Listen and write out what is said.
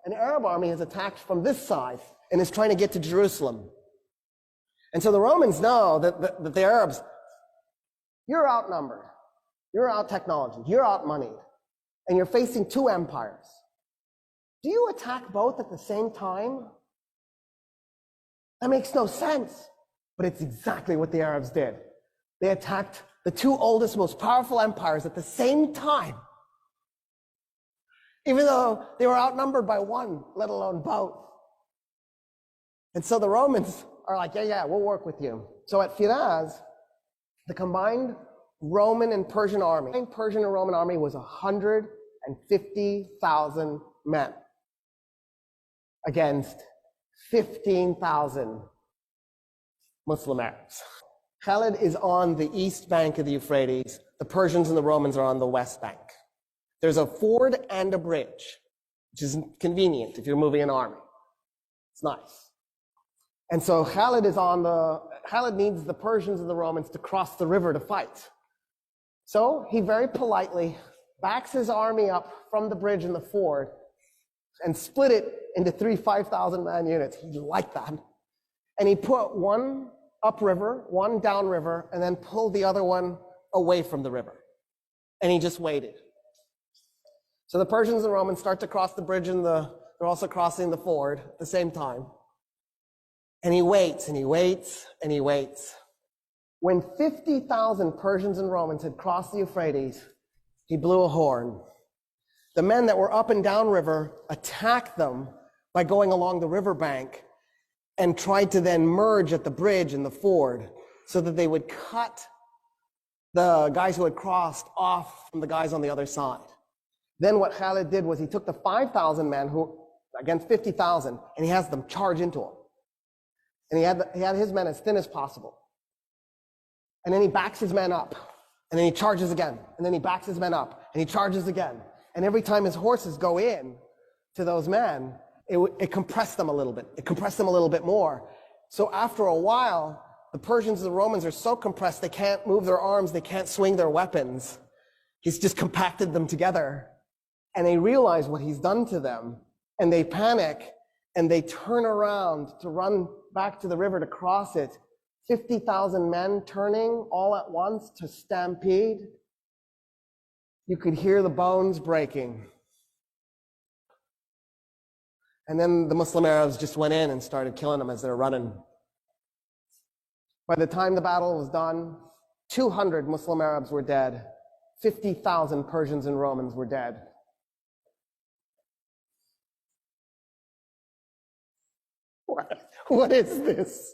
an Arab army has attacked from this side and is trying to get to Jerusalem. And so the Romans know that the Arabs, you're outnumbered, you're out-technology, you're out-moneyed, and you're facing two empires. Do you attack both at the same time? That makes no sense, but it's exactly what the Arabs did. They attacked the two oldest, most powerful empires at the same time, even though they were outnumbered by one, let alone both. And so the Romans are like, yeah, we'll work with you. So at Firaz, the combined Roman and Persian army, Persian and Roman army was 150,000 men against 15,000 Muslim Arabs. Khalid is on the east bank of the Euphrates. The Persians and the Romans are on the west bank. There's a ford and a bridge, which is convenient if you're moving an army. It's nice. And so Khalid needs the Persians and the Romans to cross the river to fight. So he very politely backs his army up from the bridge and the ford and split it into 3 5,000 man units. He liked that. And he put one upriver, one downriver, and then pulled the other one away from the river. And he just waited. So the Persians and Romans start to cross the bridge and they're also crossing the ford at the same time. And he waits and he waits and he waits. When 50,000 Persians and Romans had crossed the Euphrates, he blew a horn. The men that were up and down river attacked them by going along the riverbank and tried to then merge at the bridge and the ford so that they would cut the guys who had crossed off from the guys on the other side. Then what Khalid did was he took the 5,000 men who against 50,000 and he has them charge into him. And he had his men as thin as possible. And then he backs his men up. And then he charges again. And then he backs his men up. And he charges again. And every time his horses go in to those men, it compressed them a little bit. It compressed them a little bit more. So after a while, the Persians and the Romans are so compressed they can't move their arms, they can't swing their weapons. He's just compacted them together. And they realize what he's done to them. And they panic. And they turn around to run back to the river to cross it. 50,000 men turning all at once to stampede. You could hear the bones breaking. And then the Muslim Arabs just went in and started killing them as they're running. By the time the battle was done, 200 Muslim Arabs were dead. 50,000 Persians and Romans were dead. What is this?